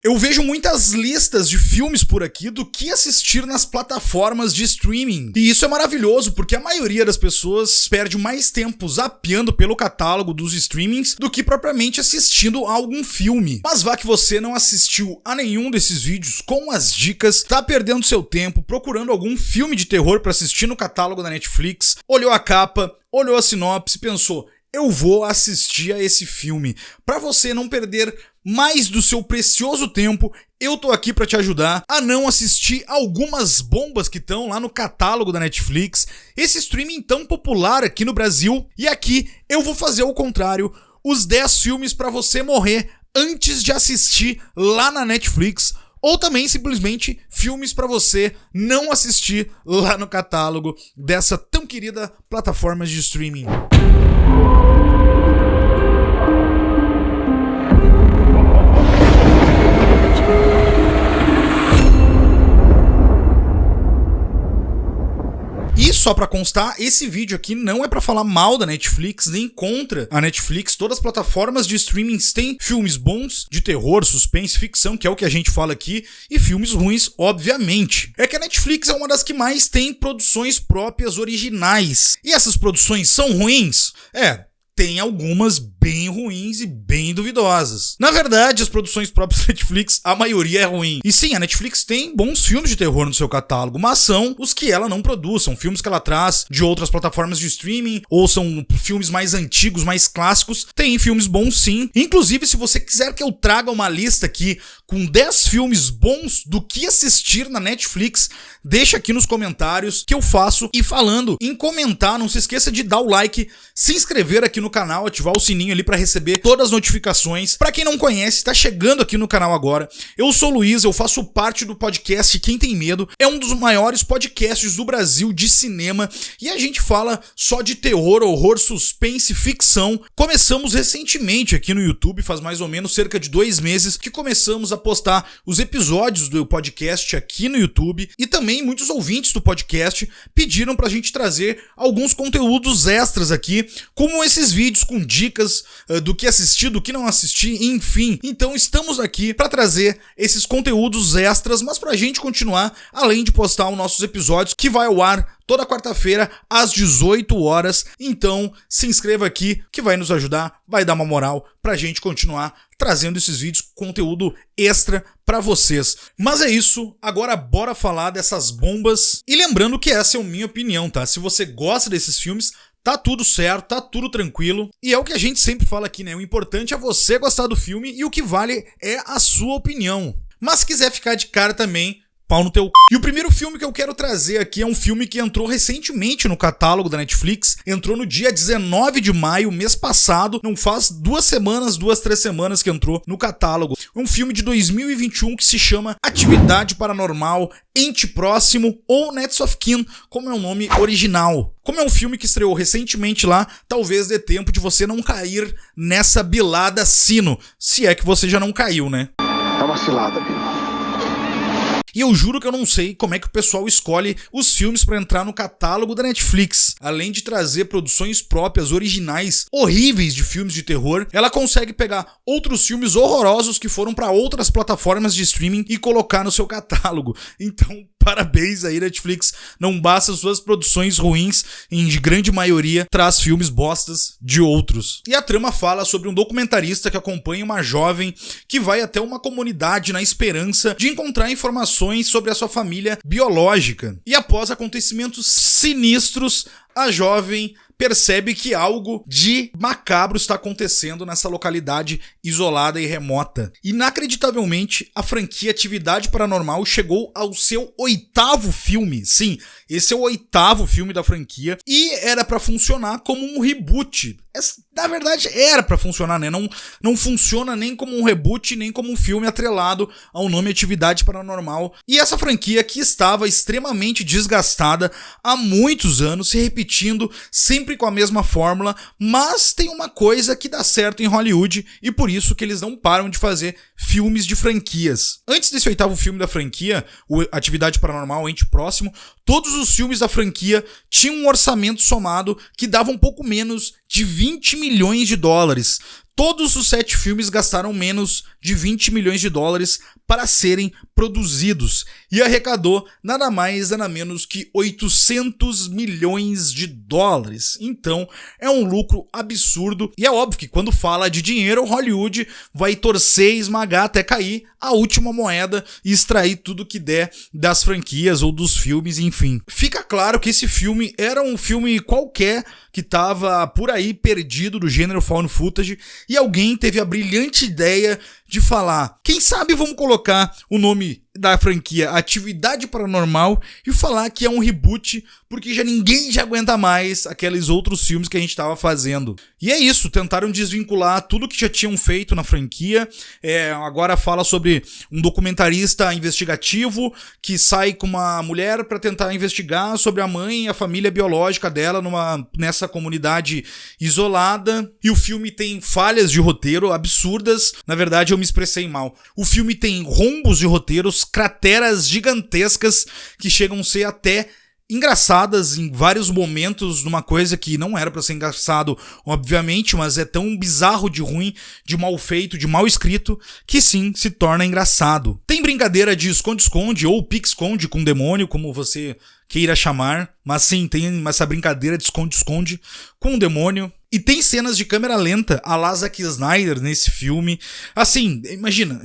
Eu vejo muitas listas de filmes por aqui do que assistir nas plataformas de streaming. E isso é maravilhoso, porque a maioria das pessoas perde mais tempo zapeando pelo catálogo dos streamings do que propriamente assistindo a algum filme. Mas vá que você não assistiu a nenhum desses vídeos com as dicas, tá perdendo seu tempo procurando algum filme de terror pra assistir no catálogo da Netflix, olhou a capa, olhou a sinopse e pensou: eu vou assistir a esse filme. Pra você não perder mais do seu precioso tempo, eu tô aqui pra te ajudar a não assistir algumas bombas que estão lá no catálogo da Netflix, esse streaming tão popular aqui no Brasil. E aqui eu vou fazer o contrário, os 10 filmes pra você morrer antes de assistir lá na Netflix, ou também simplesmente filmes pra você não assistir lá no catálogo dessa tão querida plataforma de streaming. E só pra constar, esse vídeo aqui não é pra falar mal da Netflix, nem contra a Netflix. Todas as plataformas de streaming têm filmes bons, de terror, suspense, ficção, que é o que a gente fala aqui, e filmes ruins, obviamente. É que a Netflix é uma das que mais tem produções próprias originais. E essas produções são ruins? Tem algumas bem ruins e bem duvidosas. Na verdade, as produções próprias da Netflix, a maioria é ruim. E sim, a Netflix tem bons filmes de terror no seu catálogo, mas são os que ela não produz. São filmes que ela traz de outras plataformas de streaming, ou são filmes mais antigos, mais clássicos. Tem filmes bons sim. Inclusive, se você quiser que eu traga uma lista aqui com 10 filmes bons do que assistir na Netflix, deixa aqui nos comentários que eu faço. E falando em comentar, não se esqueça de dar o like, se inscrever aqui no canal, ativar o sininho ali para receber todas as notificações. Para quem não conhece, tá chegando aqui no canal agora, eu sou o Luiz, eu faço parte do podcast Quem Tem Medo, é um dos maiores podcasts do Brasil de cinema, e a gente fala só de terror, horror, suspense, ficção. Começamos recentemente aqui no YouTube, faz mais ou menos cerca de 2 meses que começamos a postar os episódios do podcast aqui no YouTube, e também muitos ouvintes do podcast pediram pra gente trazer alguns conteúdos extras aqui, como esses vídeos com dicas do que assistir, do que não assistir, enfim. Então estamos aqui para trazer esses conteúdos extras, mas pra gente continuar, além de postar os nossos episódios, que vai ao ar toda quarta-feira às 18 horas. Então se inscreva aqui, que vai nos ajudar, vai dar uma moral pra gente continuar trazendo esses vídeos, conteúdo extra pra vocês. Mas é isso, agora bora falar dessas bombas. E lembrando que essa é a minha opinião, tá? Se você gosta desses filmes, tá tudo certo, tá tudo tranquilo. E é o que a gente sempre fala aqui, né? O importante é você gostar do filme e o que vale é a sua opinião. Mas se quiser ficar de cara também, pau no teu c... E o primeiro filme que eu quero trazer aqui é um filme que entrou recentemente no catálogo da Netflix. Entrou no dia 19 de maio, mês passado. Não faz 2 semanas, 3 semanas que entrou no catálogo. Um filme de 2021 que se chama Atividade Paranormal, Ente Próximo, ou Next of Kin, como é o nome original. Como é um filme que estreou recentemente lá, talvez dê tempo de você não cair nessa bilada sino. Se é que você já não caiu, né? É uma cilada, viu? E eu juro que eu não sei como é que o pessoal escolhe os filmes pra entrar no catálogo da Netflix. Além de trazer produções próprias, originais, horríveis de filmes de terror, ela consegue pegar outros filmes horrorosos que foram pra outras plataformas de streaming e colocar no seu catálogo. Então, parabéns aí, Netflix. Não basta suas produções ruins, em grande maioria traz filmes bostas de outros. E a trama fala sobre um documentarista que acompanha uma jovem que vai até uma comunidade na esperança de encontrar informações sobre a sua família biológica. E após acontecimentos sinistros, a jovem percebe que algo de macabro está acontecendo nessa localidade isolada e remota. Inacreditavelmente, a franquia Atividade Paranormal chegou ao seu 8º filme. Sim, esse é o 8º filme da franquia e era pra funcionar como um reboot. Na verdade, era pra funcionar, né? Não funciona nem como um reboot, nem como um filme atrelado ao nome Atividade Paranormal. E essa franquia que estava extremamente desgastada há muitos anos, se repetindo sempre com a mesma fórmula, mas tem uma coisa que dá certo em Hollywood e por isso que eles não param de fazer filmes de franquias. Antes desse 8º filme da franquia, o Atividade Paranormal, Ente Próximo, todos os filmes da franquia tinham um orçamento somado que dava um pouco menos de 20 milhões de dólares. Todos os 7 filmes gastaram menos de 20 milhões de dólares para serem produzidos e arrecadou nada mais nada menos que 800 milhões de dólares. Então é um lucro absurdo e é óbvio que quando fala de dinheiro, Hollywood vai torcer e esmagar até cair a última moeda e extrair tudo que der das franquias ou dos filmes, enfim. Fica claro que esse filme era um filme qualquer que tava por aí perdido do gênero found footage e alguém teve a brilhante ideia de falar, quem sabe vamos colocar o nome da franquia Atividade Paranormal e falar que é um reboot, porque ninguém já aguenta mais aqueles outros filmes que a gente tava fazendo. E é isso, tentaram desvincular tudo que já tinham feito na franquia. Agora fala sobre um documentarista investigativo que sai com uma mulher para tentar investigar sobre a mãe e a família biológica dela nessa comunidade isolada. E o filme tem falhas de roteiro absurdas. Na verdade, eu me expressei mal. O filme tem rombos de roteiros, crateras gigantescas que chegam a ser até engraçadas em vários momentos, numa coisa que não era pra ser engraçado, obviamente, mas é tão bizarro de ruim, de mal feito, de mal escrito, que sim, se torna engraçado. Tem brincadeira de esconde-esconde ou pique-esconde com demônio, como você queira chamar, mas sim, tem essa brincadeira de esconde-esconde com o demônio. E tem cenas de câmera lenta a la Zack Snyder nesse filme. Assim, imagina,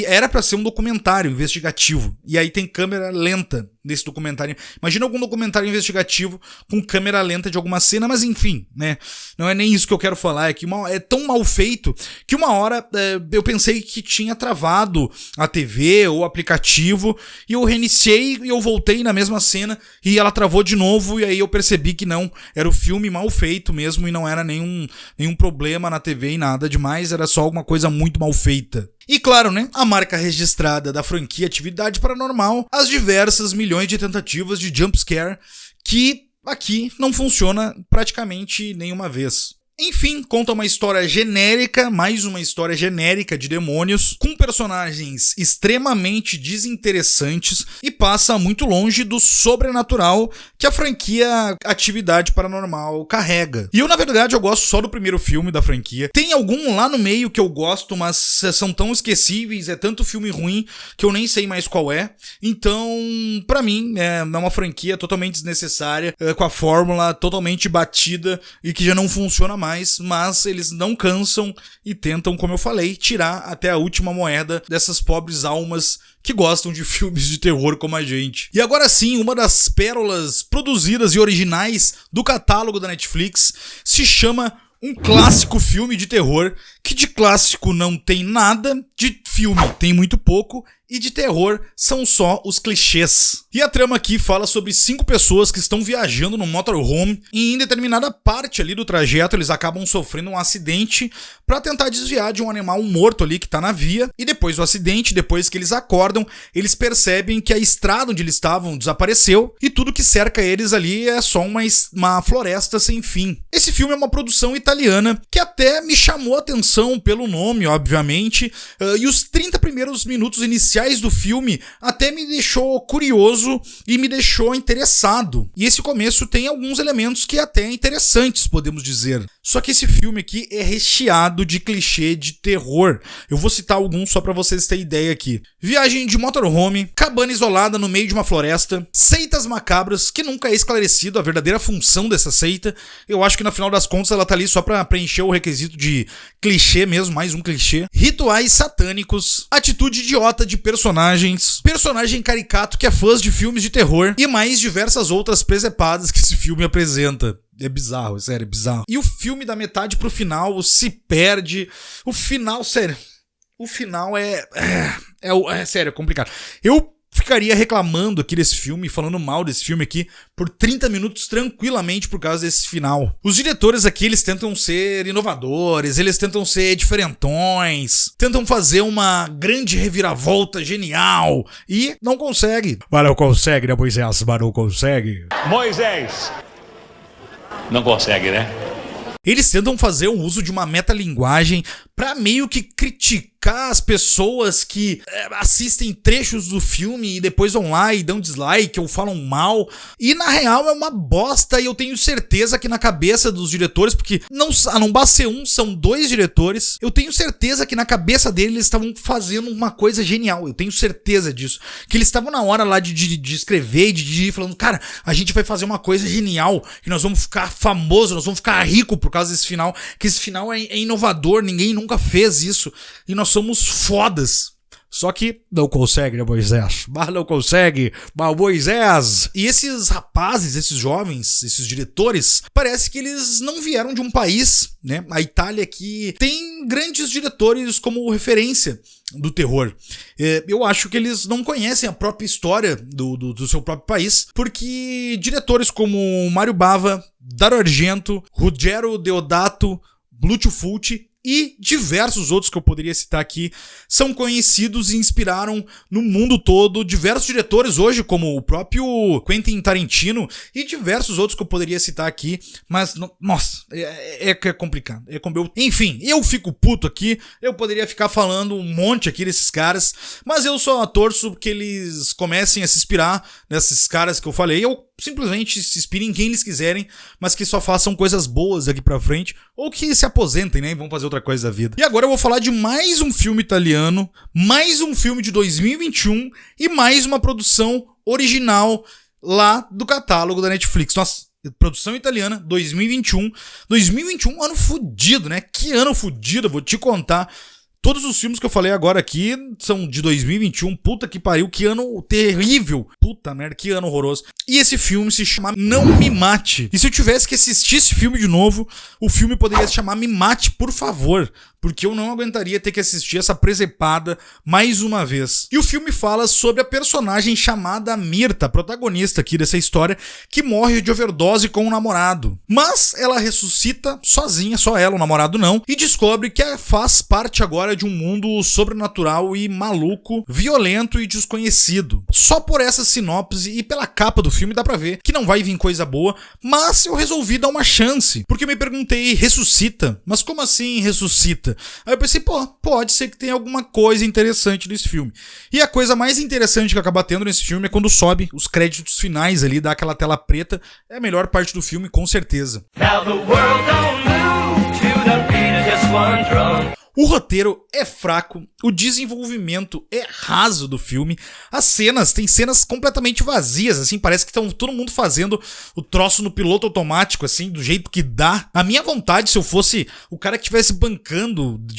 era pra ser um documentário investigativo. E aí tem câmera lenta nesse documentário. Imagina algum documentário investigativo com câmera lenta de alguma cena, mas enfim, né? Não é nem isso que eu quero falar. É que é tão mal feito que uma hora eu pensei que tinha travado a TV ou o aplicativo. E eu reiniciei e eu voltei na mesma cena e ela travou de novo. E aí eu percebi que não, era o filme mal feito mesmo e não era nenhum problema na TV e nada demais, era só alguma coisa muito mal feita. E claro, né, a marca registrada da franquia Atividade Paranormal, as diversas milhões de tentativas de jumpscare que aqui não funciona praticamente nenhuma vez. Enfim, conta uma história genérica, mais uma história genérica de demônios, com personagens extremamente desinteressantes e passa muito longe do sobrenatural que a franquia Atividade Paranormal carrega. E eu, na verdade, eu gosto só do primeiro filme da franquia. Tem algum lá no meio que eu gosto, mas são tão esquecíveis, é tanto filme ruim que eu nem sei mais qual é. Então, pra mim, é uma franquia totalmente desnecessária, com a fórmula totalmente batida e que já não funciona mais. Mas eles não cansam e tentam, como eu falei, tirar até a última moeda dessas pobres almas que gostam de filmes de terror como a gente. E agora sim, uma das pérolas produzidas e originais do catálogo da Netflix se chama um clássico filme de terror, que de clássico não tem nada, de filme tem muito pouco, e de terror são só os clichês. E a trama aqui fala sobre 5 pessoas que estão viajando no motorhome e em determinada parte ali do trajeto eles acabam sofrendo um acidente para tentar desviar de um animal morto ali que tá na via. E depois do acidente, depois que eles acordam, eles percebem que a estrada onde eles estavam desapareceu e tudo que cerca eles ali é só uma floresta sem fim. Esse filme é uma produção italiana que até me chamou a atenção pelo nome, obviamente, e os 30 primeiros minutos iniciais do filme até me deixou curioso e me deixou interessado. E esse começo tem alguns elementos que até é interessantes, podemos dizer. Só que esse filme aqui é recheado de clichê de terror. Eu vou citar alguns só pra vocês terem ideia aqui. Viagem de motorhome, cabana isolada no meio de uma floresta, seitas macabras, que nunca é esclarecido a verdadeira função dessa seita. Eu acho que no final das contas ela tá ali só pra preencher o requisito de clichê mesmo, mais um clichê. Rituais satânicos, atitude idiota de personagem caricato que é fã de filmes de terror e mais diversas outras presepadas que esse filme apresenta. É bizarro, é sério, é bizarro. E o filme da metade pro final se perde. O final, sério, o final sério, é complicado. Eu ficaria reclamando aqui desse filme, falando mal desse filme aqui, por 30 minutos tranquilamente por causa desse final. Os diretores aqui, eles tentam ser inovadores, eles tentam ser diferentões, tentam fazer uma grande reviravolta genial e não consegue. Mas não consegue, né, Moisés? Mas não consegue. Moisés! Não consegue, né? Eles tentam fazer o uso de uma metalinguagem pra meio que criticar as pessoas que assistem trechos do filme e depois vão lá e dão dislike ou falam mal. E na real é uma bosta, e eu tenho certeza que na cabeça dos diretores, porque não basta ser um, são 2 diretores, eu tenho certeza que na cabeça deles eles estavam fazendo uma coisa genial, eu tenho certeza disso. Que eles estavam na hora lá de escrever e de dirigir, falando, cara, a gente vai fazer uma coisa genial, que nós vamos ficar famosos, nós vamos ficar ricos por causa desse final, que esse final é inovador, ninguém nunca fez isso, e nós somos fodas. Só que não consegue, né, Moisés? Mas não consegue, mas Moisés. E esses rapazes, esses jovens, esses diretores, parece que eles não vieram de um país, né? A Itália que tem grandes diretores como referência do terror. Eu acho que eles não conhecem a própria história do seu próprio país, porque diretores como Mario Bava, Dario Argento, Ruggero Deodato, Lucio Fulci e diversos outros que eu poderia citar aqui são conhecidos e inspiraram no mundo todo diversos diretores hoje, como o próprio Quentin Tarantino e diversos outros que eu poderia citar aqui, mas nossa, é complicado. Enfim, eu fico puto aqui, eu poderia ficar falando um monte aqui desses caras, mas eu só torço que eles comecem a se inspirar nesses caras que eu falei, ou simplesmente se inspirem em quem eles quiserem, mas que só façam coisas boas daqui pra frente, ou que se aposentem, né, e vão fazer outra coisa da vida. E agora eu vou falar de mais um filme italiano, mais um filme de 2021 e mais uma produção original lá do catálogo da Netflix. Nossa, produção italiana, 2021. 2021, ano fudido, né? Que ano fudido, eu vou te contar. Todos os filmes que eu falei agora aqui são de 2021, puta que pariu, que ano terrível, puta merda, que ano horroroso. E esse filme se chama Não Me Mate. E se eu tivesse que assistir esse filme de novo, o filme poderia se chamar Me Mate, por favor, porque eu não aguentaria ter que assistir essa presepada mais uma vez. E o filme fala sobre a personagem chamada Mirta, protagonista aqui dessa história, que morre de overdose com um namorado. Mas ela ressuscita sozinha, só ela, o namorado não, e descobre que faz parte agora de um mundo sobrenatural e maluco, violento e desconhecido. Só por essa sinopse e pela capa do filme dá pra ver que não vai vir coisa boa, mas eu resolvi dar uma chance, porque eu me perguntei, ressuscita? Mas como assim ressuscita? Aí eu pensei, pode ser que tenha alguma coisa interessante nesse filme. E a coisa mais interessante que acaba tendo nesse filme é quando sobe os créditos finais ali, dá aquela tela preta, é a melhor parte do filme, com certeza. Now the world don't move to the beat of just one drum. O roteiro é fraco, o desenvolvimento é raso do filme, tem cenas completamente vazias, assim, parece que estão todo mundo fazendo o troço no piloto automático, assim, do jeito que dá. A minha vontade, se eu fosse o cara que estivesse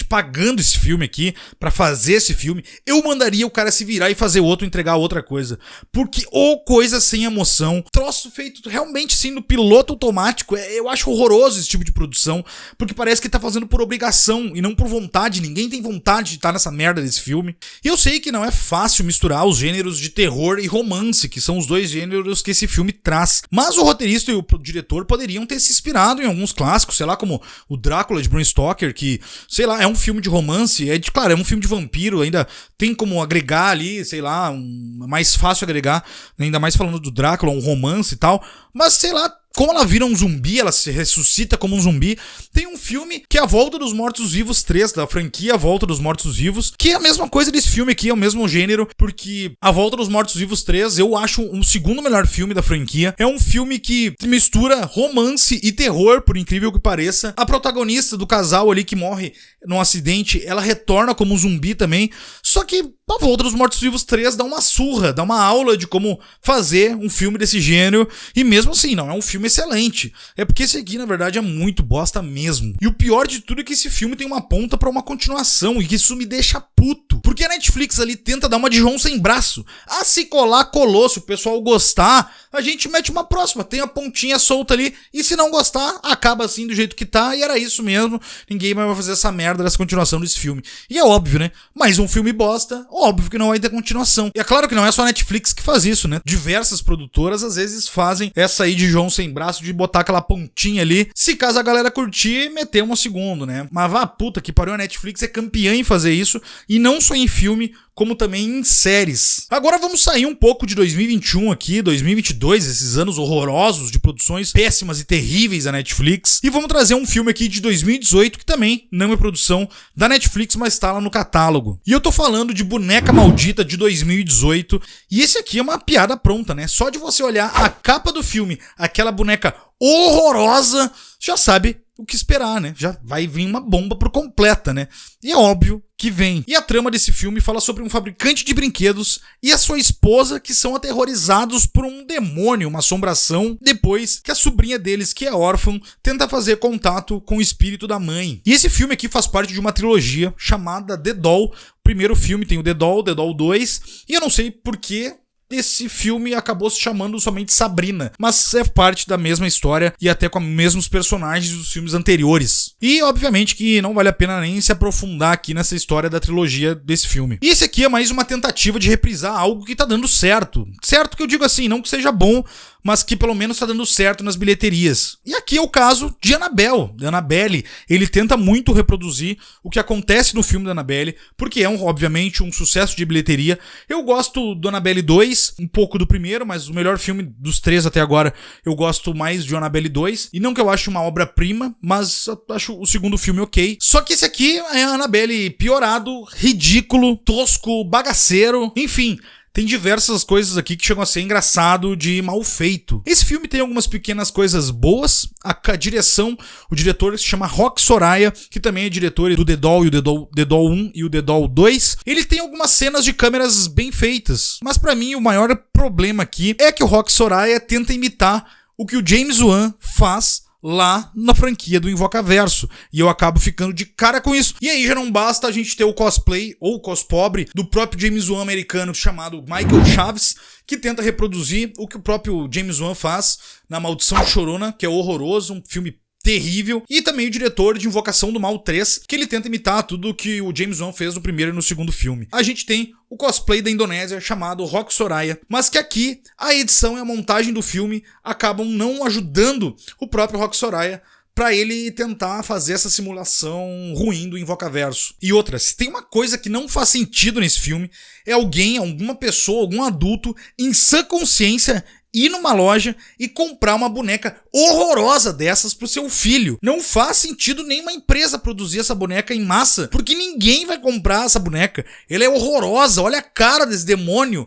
pagando esse filme aqui, pra fazer esse filme, eu mandaria o cara se virar e fazer outro, entregar outra coisa. Porque, coisa sem emoção, troço feito realmente, assim, no piloto automático, eu acho horroroso esse tipo de produção, porque parece que tá fazendo por obrigação e não por vontade. Ninguém tem vontade de estar nessa merda desse filme. E eu sei que não é fácil misturar os gêneros de terror e romance, que são os 2 gêneros que esse filme traz. Mas o roteirista e o diretor poderiam ter se inspirado em alguns clássicos, sei lá, como o Drácula de Bram Stoker, que, sei lá, é um filme de romance, claro, é um filme de vampiro, ainda tem como agregar ali, sei lá, é mais fácil agregar, ainda mais falando do Drácula, um romance e tal, mas sei lá, como ela vira um zumbi, ela se ressuscita como um zumbi. Tem um filme que é A Volta dos Mortos-Vivos 3, da franquia A Volta dos Mortos-Vivos, que é a mesma coisa desse filme aqui, é o mesmo gênero, porque A Volta dos Mortos-Vivos 3 eu acho o segundo melhor filme da franquia. É um filme que mistura romance e terror, por incrível que pareça. A protagonista do casal ali que morre num acidente, ela retorna como um zumbi também, só que A Volta dos Mortos-Vivos 3 dá uma surra, dá uma aula de como fazer um filme desse gênero, e mesmo assim, não é um filme excelente. É porque esse aqui, na verdade, é muito bosta mesmo. E o pior de tudo é que esse filme tem uma ponta pra uma continuação, e que isso me deixa puto. Porque a Netflix ali tenta dar uma de João sem braço. Se colar, colou. Se o pessoal gostar, a gente mete uma próxima. Tem a pontinha solta ali, e se não gostar, acaba assim do jeito que tá, e era isso mesmo. Ninguém mais vai fazer essa merda dessa continuação desse filme. E é óbvio, né? Mais um filme bosta, óbvio que não vai ter continuação. E é claro que não é só a Netflix que faz isso, né? Diversas produtoras às vezes fazem essa aí de João sem braço, de botar aquela pontinha ali, se caso a galera curtir, meter um segundo, né? Mas puta que pariu, a Netflix é campeã em fazer isso, e não só em filme, como também em séries. Agora vamos sair um pouco de 2021 aqui, 2022, esses anos horrorosos de produções péssimas e terríveis da Netflix, e vamos trazer um filme aqui de 2018 que também não é produção da Netflix, mas tá lá no catálogo. E eu tô falando de Boneca Maldita de 2018, e esse aqui é uma piada pronta, né? Só de você olhar a capa do filme, aquela boneca horrorosa, já sabe o que esperar, né? Já vai vir uma bomba por completa, né? E é óbvio que vem. E a trama desse filme fala sobre um fabricante de brinquedos e a sua esposa que são aterrorizados por um demônio, uma assombração, depois que a sobrinha deles, que é órfã, tenta fazer contato com o espírito da mãe. E esse filme aqui faz parte de uma trilogia chamada The Doll. O primeiro filme tem o The Doll 2, e eu não sei por que esse filme acabou se chamando somente Sabrina, mas é parte da mesma história e até com os mesmos personagens dos filmes anteriores. E obviamente que não vale a pena nem se aprofundar aqui nessa história da trilogia desse filme. E esse aqui é mais uma tentativa de reprisar algo que tá dando certo. Certo que eu digo assim, não que seja bom, mas que pelo menos tá dando certo nas bilheterias. E aqui é o caso de Annabelle. Ele tenta muito reproduzir o que acontece no filme da Annabelle, porque é obviamente um sucesso de bilheteria. Eu gosto do Annabelle 2, um pouco do primeiro, mas o melhor filme dos 3 até agora, eu gosto mais de Annabelle 2. E não que eu ache uma obra-prima, mas eu acho o segundo filme ok. Só que esse aqui é a Annabelle piorado, ridículo, tosco, bagaceiro, enfim. Tem diversas coisas aqui que chegam a ser engraçado de mal feito. Esse filme tem algumas pequenas coisas boas. A direção, o diretor se chama Rock Soraya, que também é diretor do The Doll, e o The Doll 1 e o The Doll 2. Ele tem algumas cenas de câmeras bem feitas, mas pra mim o maior problema aqui é que o Rock Soraya tenta imitar o que o James Wan faz lá na franquia do Invocaverso, e eu acabo ficando de cara com isso. E aí já não basta a gente ter o cosplay ou cospobre do próprio James Wan americano chamado Michael Chaves, que tenta reproduzir o que o próprio James Wan faz na Maldição Chorona, que é horroroso, um filme terrível, e também o diretor de Invocação do Mal 3, que ele tenta imitar tudo que o James Wan fez no primeiro e no segundo filme. A gente tem o cosplay da Indonésia chamado Rock Soraya, mas que aqui a edição e a montagem do filme acabam não ajudando o próprio Rock Soraya pra ele tentar fazer essa simulação ruim do Invocaverso. E outra, se tem uma coisa que não faz sentido nesse filme, é alguma pessoa, algum adulto, em sã consciência, ir numa loja e comprar uma boneca horrorosa dessas pro seu filho. Não faz sentido nenhuma empresa produzir essa boneca em massa, porque ninguém vai comprar essa boneca. Ela é horrorosa, olha a cara desse demônio.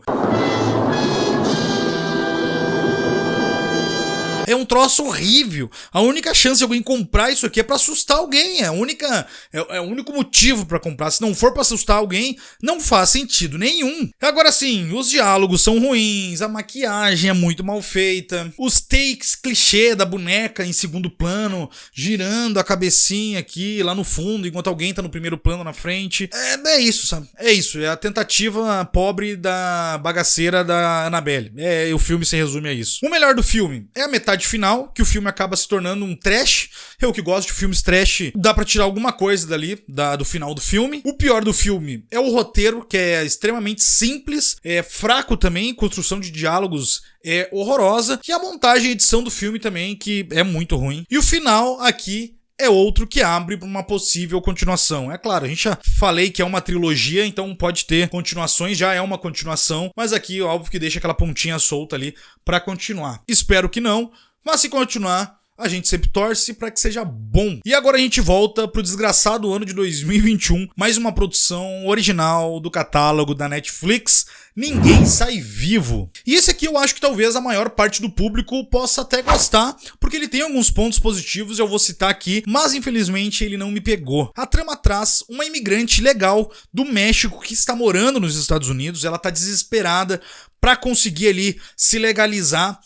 É um troço horrível. A única chance de alguém comprar isso aqui é pra assustar alguém. É o único motivo pra comprar. Se não for pra assustar alguém, não faz sentido nenhum. Agora sim, os diálogos são ruins, a maquiagem é muito mal feita, os takes clichê da boneca em segundo plano, girando a cabecinha aqui, lá no fundo, enquanto alguém tá no primeiro plano na frente. É isso, sabe? É isso. É a tentativa pobre da bagaceira da Annabelle. O filme se resume a isso. O melhor do filme é a metade final, que o filme acaba se tornando um trash. Eu que gosto de filmes trash, dá pra tirar alguma coisa dali, do final do filme. O pior do filme é o roteiro, que é extremamente simples, é fraco também, construção de diálogos é horrorosa, e a montagem e edição do filme também, que é muito ruim. E o final aqui é outro que abre para uma possível continuação. É claro, a gente já falei que é uma trilogia, então pode ter continuações, já é uma continuação, mas aqui óbvio que deixa aquela pontinha solta ali para continuar. Espero que não, mas se continuar, a gente sempre torce para que seja bom. E agora a gente volta pro desgraçado ano de 2021, mais uma produção original do catálogo da Netflix, Ninguém Sai Vivo. E esse aqui eu acho que talvez a maior parte do público possa até gostar, porque ele tem alguns pontos positivos, eu vou citar aqui, mas infelizmente ele não me pegou. A trama traz uma imigrante legal do México que está morando nos Estados Unidos, ela tá desesperada para conseguir ali se legalizar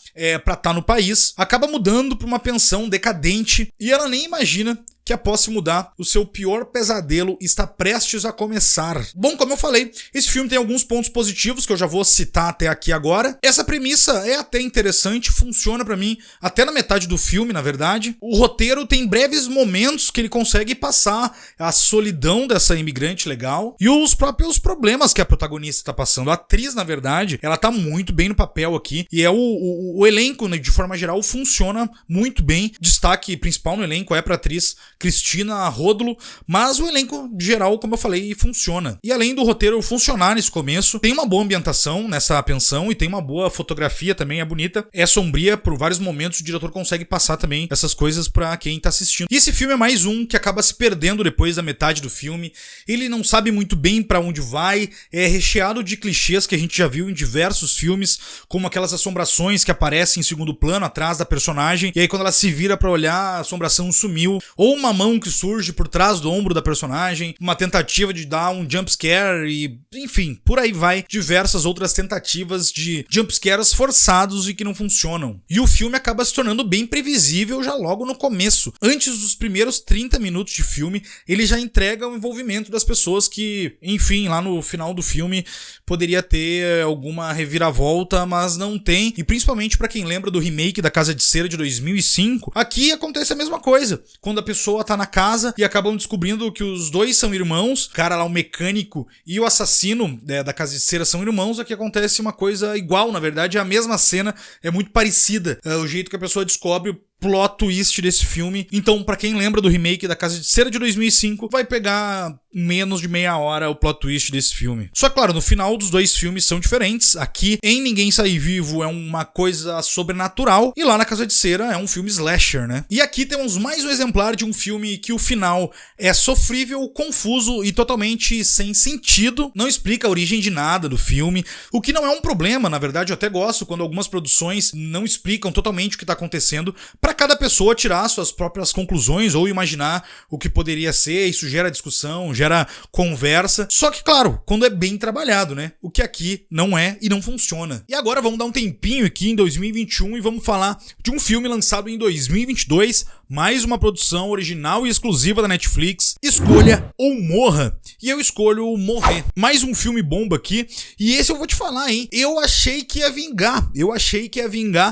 para estar no país, acaba mudando para uma pensão decadente e ela nem imagina que após se mudar, o seu pior pesadelo está prestes a começar. Bom, como eu falei, esse filme tem alguns pontos positivos que eu já vou citar até aqui agora. Essa premissa é até interessante, funciona pra mim até na metade do filme, na verdade. O roteiro tem breves momentos que ele consegue passar a solidão dessa imigrante legal e os próprios problemas que a protagonista tá passando. A atriz, na verdade, ela tá muito bem no papel aqui e o elenco, né, de forma geral, funciona muito bem. Destaque principal no elenco é pra atriz Cristina Rodolo, mas o elenco geral, como eu falei, funciona. E além do roteiro funcionar nesse começo, tem uma boa ambientação nessa pensão e tem uma boa fotografia também, é bonita, é sombria, por vários momentos o diretor consegue passar também essas coisas pra quem tá assistindo. E esse filme é mais um que acaba se perdendo depois da metade do filme, ele não sabe muito bem pra onde vai, é recheado de clichês que a gente já viu em diversos filmes, como aquelas assombrações que aparecem em segundo plano atrás da personagem, e aí quando ela se vira pra olhar, a assombração sumiu, ou uma mão que surge por trás do ombro da personagem, uma tentativa de dar um jumpscare e, enfim, por aí vai, diversas outras tentativas de jumpscares forçados e que não funcionam. E o filme acaba se tornando bem previsível já logo no começo. Antes dos primeiros 30 minutos de filme, ele já entrega o envolvimento das pessoas que, enfim, lá no final do filme poderia ter alguma reviravolta, mas não tem. E principalmente pra quem lembra do remake da Casa de Cera de 2005, aqui acontece a mesma coisa. Quando a pessoa tá na casa e acabam descobrindo que os dois são irmãos, o cara lá, o mecânico e o assassino da Casa de Cera são irmãos, aqui acontece uma coisa igual, na verdade, é a mesma cena, é muito parecida. O jeito que a pessoa descobre o plot twist desse filme. Então, pra quem lembra do remake da Casa de Cera de 2005, vai pegar menos de meia hora o plot twist desse filme. Só claro, no final dos dois filmes são diferentes. Aqui, em Ninguém Sair Vivo, é uma coisa sobrenatural, e lá na Casa de Cera é um filme slasher, né? E aqui temos mais um exemplar de um filme que o final é sofrível, confuso e totalmente sem sentido, não explica a origem de nada do filme, o que não é um problema, na verdade eu até gosto quando algumas produções não explicam totalmente o que tá acontecendo, para cada pessoa tirar suas próprias conclusões ou imaginar o que poderia ser. Isso gera discussão, gera conversa. Só que, claro, quando é bem trabalhado, né? O que aqui não é e não funciona. E agora vamos dar um tempinho aqui em 2021 e vamos falar de um filme lançado em 2022, mais uma produção original e exclusiva da Netflix. Escolha ou morra. E eu escolho morrer. Mais um filme bomba aqui. E esse eu vou te falar, hein? Eu achei que ia vingar. E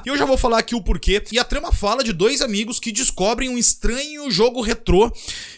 eu já vou falar aqui o porquê. E a trama fala de dois amigos que descobrem um estranho jogo retrô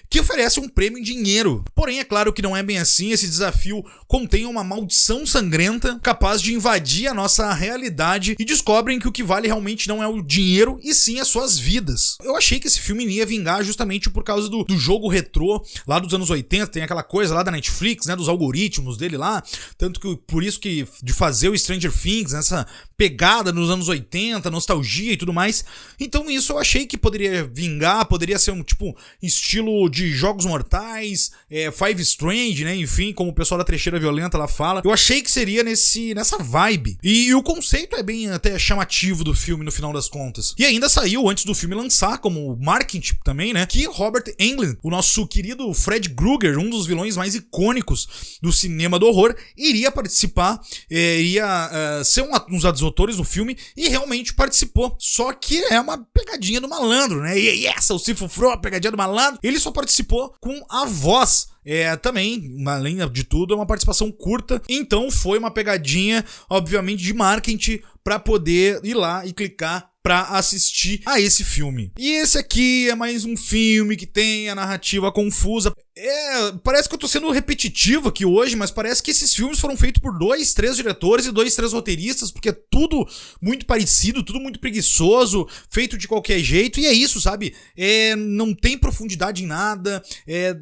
que oferece um prêmio em dinheiro. Porém, é claro que não é bem assim. Esse desafio contém uma maldição sangrenta capaz de invadir a nossa realidade e descobrem que o que vale realmente não é o dinheiro e sim as suas vidas. Eu achei que esse filme ia vingar justamente por causa do jogo retrô lá dos anos 80, tem aquela coisa lá da Netflix, né, dos algoritmos dele lá, tanto que por isso que de fazer o Stranger Things, essa pegada nos anos 80, nostalgia e tudo mais. Então isso eu achei que poderia vingar, poderia ser um tipo estilo de Jogos Mortais, Five Strange, né, enfim, como o pessoal da Trecheira Violenta lá fala. Eu achei que seria nessa vibe. E o conceito é bem até chamativo do filme no final das contas. E ainda saiu antes do filme lançar, como marketing também, né, que Robert Englund, o nosso querido Fred Krueger, um dos vilões mais icônicos do cinema do horror, iria participar, iria ser um dos autores do filme e realmente participou. Só que é uma pegadinha do malandro, né? E essa, o Cifufro, a pegadinha do malandro, ele só participou com a voz. Também, além de tudo, é uma participação curta, então foi uma pegadinha, obviamente, de marketing para poder ir lá e clicar pra assistir a esse filme. E esse aqui é mais um filme que tem a narrativa confusa. Parece que eu tô sendo repetitivo aqui hoje, mas parece que esses filmes foram feitos por 2, 3 diretores e 2, 3 roteiristas, porque é tudo muito parecido, tudo muito preguiçoso, feito de qualquer jeito, e é isso, sabe? Não tem profundidade em nada,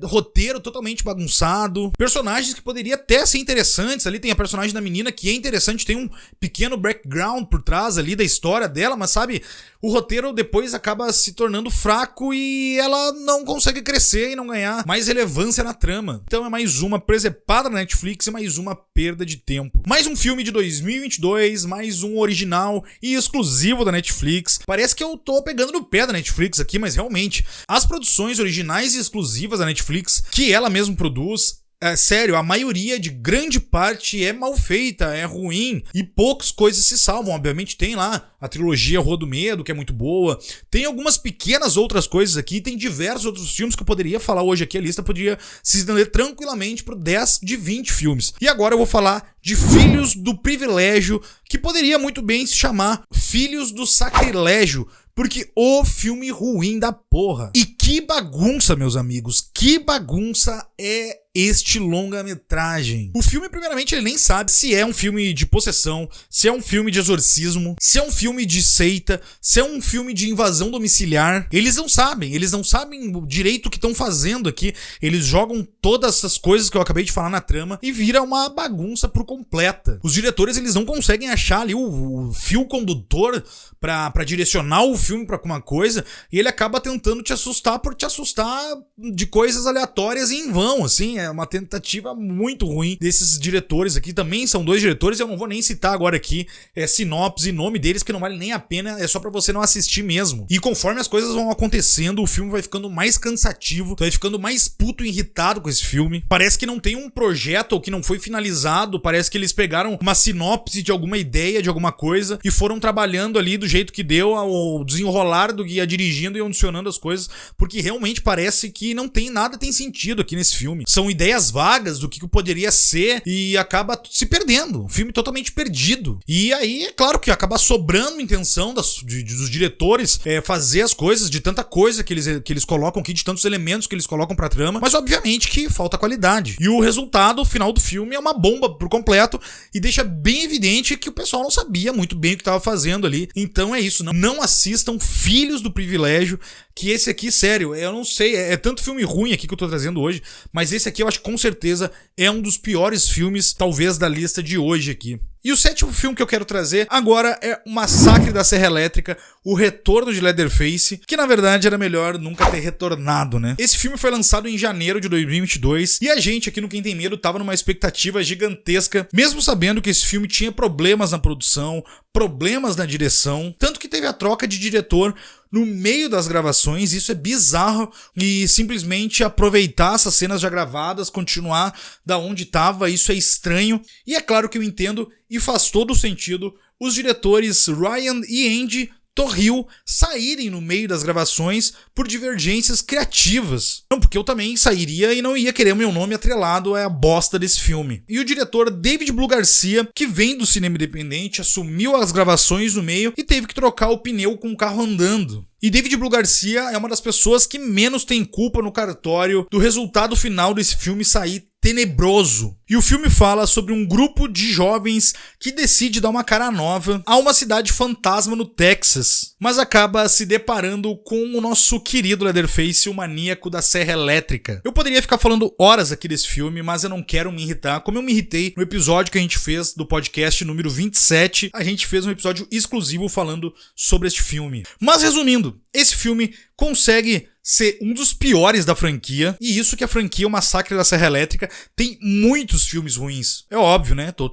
roteiro totalmente bagunçado, personagens que poderiam até ser interessantes, ali tem a personagem da menina que é interessante, tem um pequeno background por trás ali da história dela, mas sabe, o roteiro depois acaba se tornando fraco e ela não consegue crescer e não ganhar mais relevância na trama. Então é mais uma presepada na Netflix e mais uma perda de tempo. Mais um filme de 2022, mais um original e exclusivo da Netflix. Parece que eu tô pegando no pé da Netflix aqui, mas realmente, as produções originais e exclusivas da Netflix, que ela mesma produz, sério, a maioria de grande parte é mal feita, é ruim e poucas coisas se salvam. Obviamente tem lá a trilogia Rua do Medo, que é muito boa, tem algumas pequenas outras coisas aqui, tem diversos outros filmes que eu poderia falar hoje aqui, a lista poderia se estender tranquilamente por 10 de 20 filmes. E agora eu vou falar de Filhos do Privilégio, que poderia muito bem se chamar Filhos do Sacrilégio, porque o filme ruim da porra. E que bagunça, meus amigos, que bagunça é este longa-metragem. O filme, primeiramente, ele nem sabe se é um filme de possessão, se é um filme de exorcismo, se é um filme de seita, se é um filme de invasão domiciliar. Eles não sabem direito o que estão fazendo aqui. Eles jogam todas essas coisas que eu acabei de falar na trama e vira uma bagunça por completa. Os diretores, eles não conseguem achar ali o fio condutor pra direcionar o filme pra alguma coisa, e ele acaba tentando te assustar por te assustar de coisas aleatórias e em vão, assim. É uma tentativa muito ruim desses diretores aqui. Também são 2 diretores, eu não vou nem citar agora aqui sinopse e nome deles, que não vale nem a pena, é só pra você não assistir mesmo. E conforme as coisas vão acontecendo, o filme vai ficando mais cansativo, tu vai ficando mais puto e irritado com esse filme. Parece que não tem um projeto ou que não foi finalizado, parece que eles pegaram uma sinopse de alguma ideia, de alguma coisa, e foram trabalhando ali do jeito que deu, ao desenrolar do guia dirigindo e adicionando as coisas, porque realmente parece que não tem nada, tem sentido aqui nesse filme. São ideias vagas do que poderia ser e acaba se perdendo. Um filme totalmente perdido. E aí, é claro que acaba sobrando intenção dos diretores fazer as coisas, de tanta coisa que eles colocam aqui, de tantos elementos que eles colocam pra trama, mas obviamente que falta qualidade. E o resultado, o final do filme, é uma bomba por completo e deixa bem evidente que o pessoal não sabia muito bem o que estava fazendo ali. Então é isso, não assistam, filhos do privilégio, que esse aqui, sério, eu não sei, é tanto filme ruim aqui que eu tô trazendo hoje, mas esse aqui eu acho que com certeza é um dos piores filmes, talvez, da lista de hoje aqui. E o 7º filme que eu quero trazer agora é O Massacre da Serra Elétrica, o retorno de Leatherface, que na verdade era melhor nunca ter retornado, né? Esse filme foi lançado em janeiro de 2022 e a gente aqui no Quem Tem Medo tava numa expectativa gigantesca, mesmo sabendo que esse filme tinha problemas na produção, problemas na direção, tanto que teve a troca de diretor no meio das gravações. Isso é bizarro, e simplesmente aproveitar essas cenas já gravadas, continuar da onde tava, isso é estranho. E é claro que eu entendo e faz todo sentido os diretores Ryan e Andy Torril saírem no meio das gravações por divergências criativas. Não, porque eu também sairia e não ia querer o meu nome atrelado à bosta desse filme. E o diretor David Blue Garcia, que vem do cinema independente, assumiu as gravações no meio e teve que trocar o pneu com o carro andando. E David Blue Garcia é uma das pessoas que menos tem culpa no cartório do resultado final desse filme sair tenebroso. E o filme fala sobre um grupo de jovens que decide dar uma cara nova a uma cidade fantasma no Texas, mas acaba se deparando com o nosso querido Leatherface, o maníaco da Serra Elétrica. Eu poderia ficar falando horas aqui desse filme, mas eu não quero me irritar, como eu me irritei no episódio que a gente fez do podcast número 27, a gente fez um episódio exclusivo falando sobre este filme. Mas resumindo, esse filme consegue ser um dos piores da franquia, e isso que a franquia O Massacre da Serra Elétrica tem muitos filmes ruins. É óbvio, né? Tô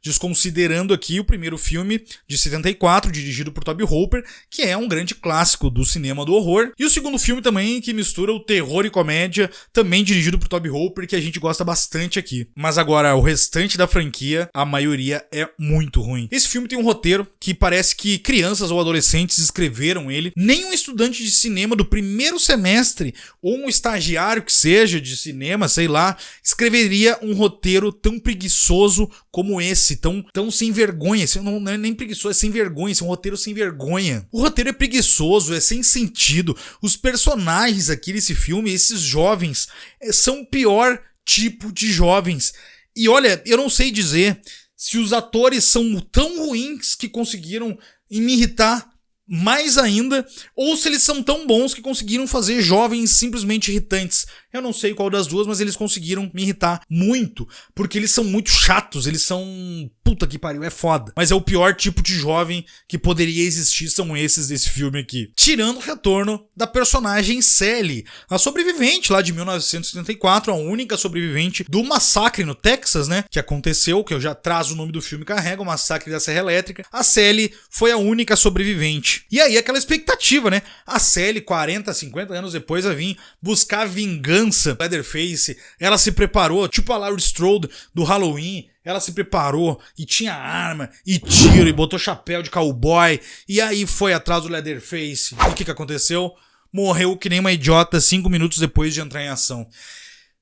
desconsiderando aqui o primeiro filme de 74, dirigido por Tobe Hooper, que é um grande clássico do cinema do horror, e o segundo filme também, que mistura o terror e comédia, também dirigido por Tobe Hooper, que a gente gosta bastante aqui. Mas agora, o restante da franquia, a maioria é muito ruim. Esse filme tem um roteiro que parece que crianças ou adolescentes escreveram ele. Nem um estudante de cinema do primeiro semestre, ou um estagiário que seja de cinema, sei lá, escreveria um roteiro tão preguiçoso como esse, tão sem vergonha. Não é nem preguiçoso, é sem vergonha, esse é um roteiro sem vergonha. O roteiro é preguiçoso, é sem sentido. Os personagens aqui nesse filme, esses jovens, são o pior tipo de jovens. E olha, eu não sei dizer se os atores são tão ruins que conseguiram me irritar mais ainda, ou se eles são tão bons que conseguiram fazer jovens simplesmente irritantes. Eu não sei qual das duas, mas eles conseguiram me irritar muito, porque eles são muito chatos, eles são... Puta que pariu, é foda. Mas é o pior tipo de jovem que poderia existir, são esses desse filme aqui. Tirando o retorno da personagem Sally, a sobrevivente lá de 1974, a única sobrevivente do massacre no Texas, né, que aconteceu, que eu já trazo o nome do filme, carrega, o Massacre da Serra Elétrica. A Sally foi a única sobrevivente. E aí aquela expectativa, né, a Sally 40, 50 anos depois vai vir buscar vingança. Leatherface, ela se preparou, tipo a Laurie Strode do Halloween. Ela se preparou e tinha arma e tiro e botou chapéu de cowboy. E aí foi atrás do Leatherface. E o que aconteceu? Morreu que nem uma idiota 5 minutos depois de entrar em ação.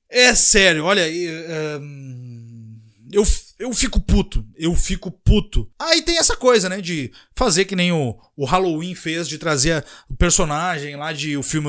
É sério, olha... Eu fico puto. Aí tem essa coisa, né, de fazer que nem o Halloween fez, de trazer o personagem lá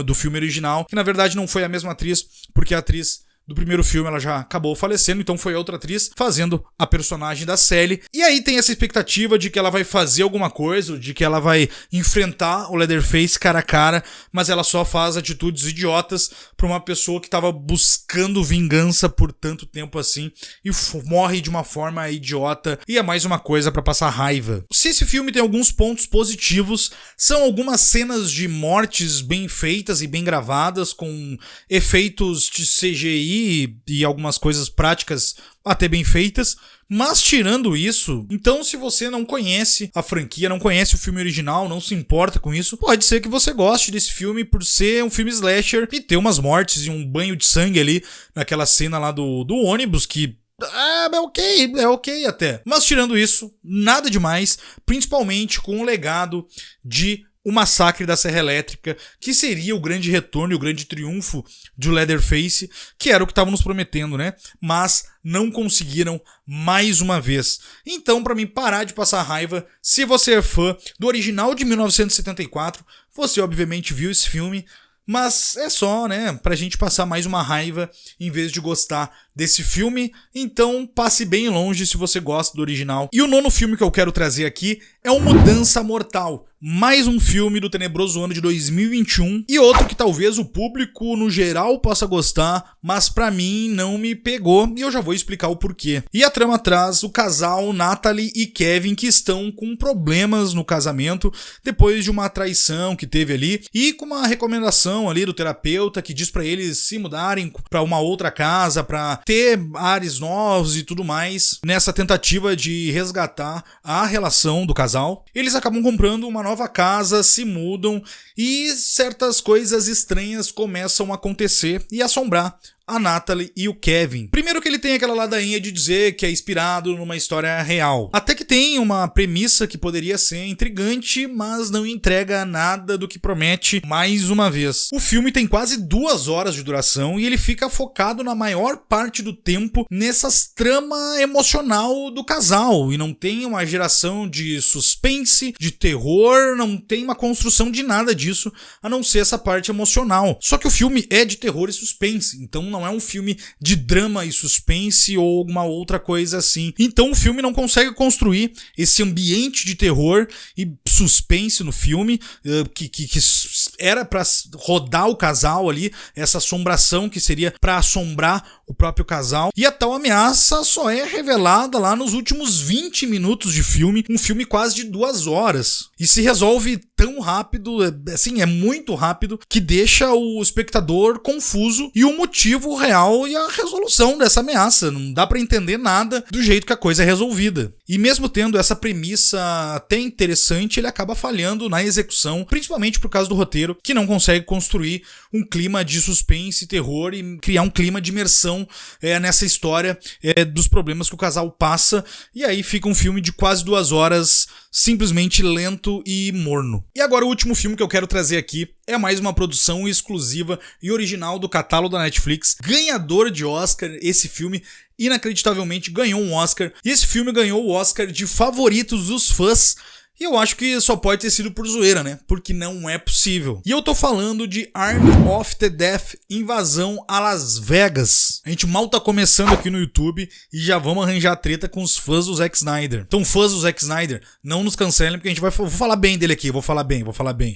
do filme original, que na verdade não foi a mesma atriz, porque a atriz do primeiro filme ela já acabou falecendo, então foi outra atriz fazendo a personagem da Sally. E aí tem essa expectativa de que ela vai fazer alguma coisa, de que ela vai enfrentar o Leatherface cara a cara, mas ela só faz atitudes idiotas pra uma pessoa que tava buscando vingança por tanto tempo assim e morre de uma forma idiota, e é mais uma coisa pra passar raiva. Se esse filme tem alguns pontos positivos, são algumas cenas de mortes bem feitas e bem gravadas, com efeitos de CGI e algumas coisas práticas até bem feitas, mas tirando isso, então se você não conhece a franquia, não conhece o filme original, não se importa com isso, pode ser que você goste desse filme por ser um filme slasher e ter umas mortes e um banho de sangue ali naquela cena lá do ônibus que é ok até. Mas tirando isso, nada demais, principalmente com o legado de O Massacre da Serra Elétrica, que seria o grande retorno e o grande triunfo de Leatherface, que era o que estavam nos prometendo, né? Mas não conseguiram mais uma vez. Então, pra mim parar de passar raiva, se você é fã do original de 1974, você obviamente viu esse filme, mas é só, né, pra gente passar mais uma raiva em vez de gostar desse filme, então passe bem longe se você gosta do original. E o nono filme que eu quero trazer aqui é o Mudança Mortal, mais um filme do tenebroso ano de 2021 e outro que talvez o público no geral possa gostar, mas pra mim não me pegou e eu já vou explicar o porquê. E a trama traz o casal Natalie e Kevin que estão com problemas no casamento depois de uma traição que teve ali e com uma recomendação ali do terapeuta que diz pra eles se mudarem pra uma outra casa, pra ter ares novos e tudo mais, nessa tentativa de resgatar a relação do casal. Eles acabam comprando uma nova casa, se mudam e certas coisas estranhas começam a acontecer e assombrar a Natalie e o Kevin. Primeiro que ele tem aquela ladainha de dizer que é inspirado numa história real. Até que tem uma premissa que poderia ser intrigante, mas não entrega nada do que promete mais uma vez. O filme tem quase 2 horas de duração e ele fica focado na maior parte do tempo nessas trama emocional do casal. E não tem uma geração de suspense, de terror, não tem uma construção de nada disso, a não ser essa parte emocional. Só que o filme é de terror e suspense, então não é um filme de drama e suspense ou alguma outra coisa assim. Então o filme não consegue construir esse ambiente de terror e suspense no filme, que era pra rodar o casal ali, essa assombração que seria pra assombrar o próprio casal. E a tal ameaça só é revelada lá nos últimos 20 minutos de filme, um filme quase de 2 horas. E se resolve tão rápido, assim, é muito rápido, que deixa o espectador confuso e o motivo real e a resolução dessa ameaça. Não dá pra entender nada do jeito que a coisa é resolvida. E mesmo tendo essa premissa até interessante, ele acaba falhando na execução, principalmente por causa do roteiro, que não consegue construir um clima de suspense e terror e criar um clima de imersão nessa história dos problemas que o casal passa. E aí fica um filme de quase 2 horas simplesmente lento e morno. E agora o último filme que eu quero trazer aqui é mais uma produção exclusiva e original do catálogo da Netflix, ganhador de Oscar. Esse filme inacreditavelmente ganhou um Oscar, e esse filme ganhou o Oscar de favoritos dos fãs. E eu acho que só pode ter sido por zoeira, né? Porque não é possível. E eu tô falando de Army of the Death, Invasão a Las Vegas. A gente mal tá começando aqui no YouTube e já vamos arranjar treta com os fãs do Zack Snyder. Então, fãs do Zack Snyder, não nos cancelem, porque a gente vou falar bem dele aqui, vou falar bem.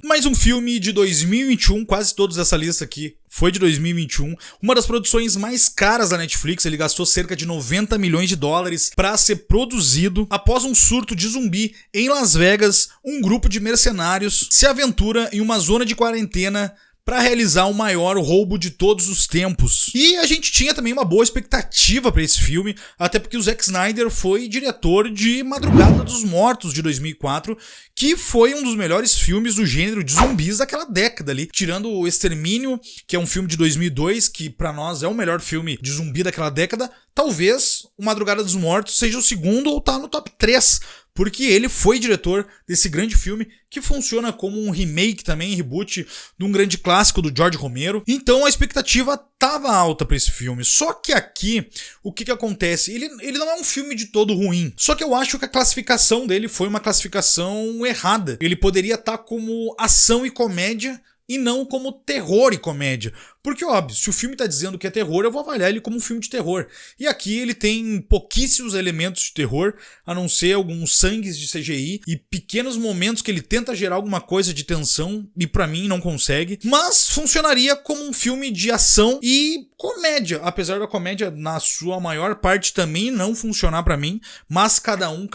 Mais um filme de 2021, quase todos dessa lista aqui foi de 2021, uma das produções mais caras da Netflix. Ele gastou cerca de 90 milhões de dólares para ser produzido. Após um surto de zumbi em Las Vegas, um grupo de mercenários se aventura em uma zona de quarentena para realizar o maior roubo de todos os tempos. E a gente tinha também uma boa expectativa para esse filme, até porque o Zack Snyder foi diretor de Madrugada dos Mortos de 2004, que foi um dos melhores filmes do gênero de zumbis daquela década ali, tirando o Extermínio, que é um filme de 2002, que para nós é o melhor filme de zumbi daquela década. Talvez o Madrugada dos Mortos seja o segundo ou tá no top 3, porque ele foi diretor desse grande filme que funciona como um remake também, reboot de um grande clássico do George Romero. Então a expectativa tava alta pra esse filme. Só que aqui, o que acontece? Ele não é um filme de todo ruim. Só que eu acho que a classificação dele foi uma classificação errada. Ele poderia estar como ação e comédia e não como terror e comédia. Porque, óbvio, se o filme tá dizendo que é terror, eu vou avaliar ele como um filme de terror. E aqui ele tem pouquíssimos elementos de terror, a não ser alguns sangues de CGI e pequenos momentos que ele tenta gerar alguma coisa de tensão e pra mim não consegue. Mas funcionaria como um filme de ação e comédia, apesar da comédia na sua maior parte também não funcionar pra mim, mas cada um,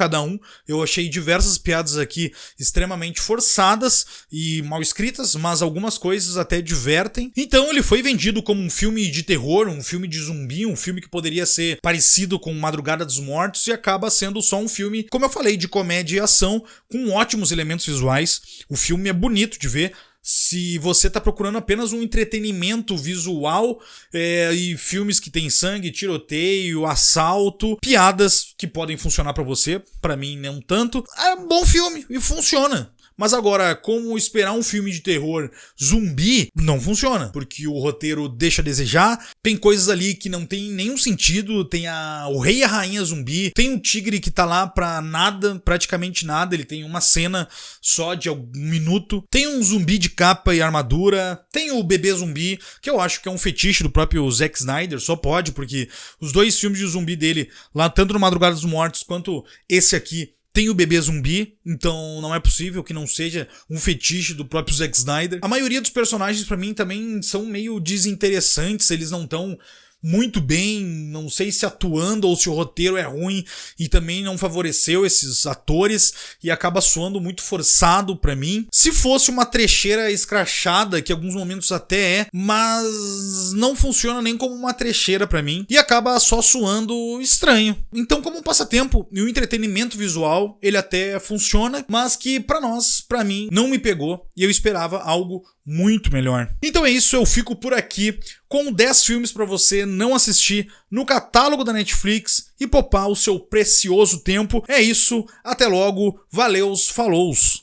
eu achei diversas piadas aqui extremamente forçadas e mal escritas, mas algumas coisas até divertem. Então ele foi vendido como um filme de terror, um filme de zumbi, um filme que poderia ser parecido com Madrugada dos Mortos e acaba sendo só um filme, como eu falei, de comédia e ação, com ótimos elementos visuais. O filme é bonito de ver. Se você tá procurando apenas um entretenimento visual e filmes que tem sangue, tiroteio, assalto, piadas que podem funcionar pra você, pra mim não tanto, é um bom filme e funciona. Mas agora, como esperar um filme de terror zumbi, não funciona, porque o roteiro deixa a desejar, tem coisas ali que não tem nenhum sentido, tem o rei e a rainha zumbi, tem um tigre que tá lá pra nada, praticamente nada, ele tem uma cena só de um minuto, tem um zumbi de capa e armadura, tem o bebê zumbi, que eu acho que é um fetiche do próprio Zack Snyder, só pode, porque os dois filmes de zumbi dele, lá tanto no Madrugada dos Mortos quanto esse aqui, tem o bebê zumbi, então não é possível que não seja um fetiche do próprio Zack Snyder. A maioria dos personagens pra mim também são meio desinteressantes, eles não estão muito bem, não sei se atuando ou se o roteiro é ruim e também não favoreceu esses atores e acaba soando muito forçado pra mim. Se fosse uma trecheira escrachada, que em alguns momentos até é, mas não funciona nem como uma trecheira pra mim e acaba só soando estranho. Então, como um passatempo e um entretenimento visual, ele até funciona, mas que pra mim, não me pegou e eu esperava algo muito melhor. Então é isso, eu fico por aqui com 10 filmes pra você não assistir no catálogo da Netflix e poupar o seu precioso tempo. É isso, até logo, valeus, falows!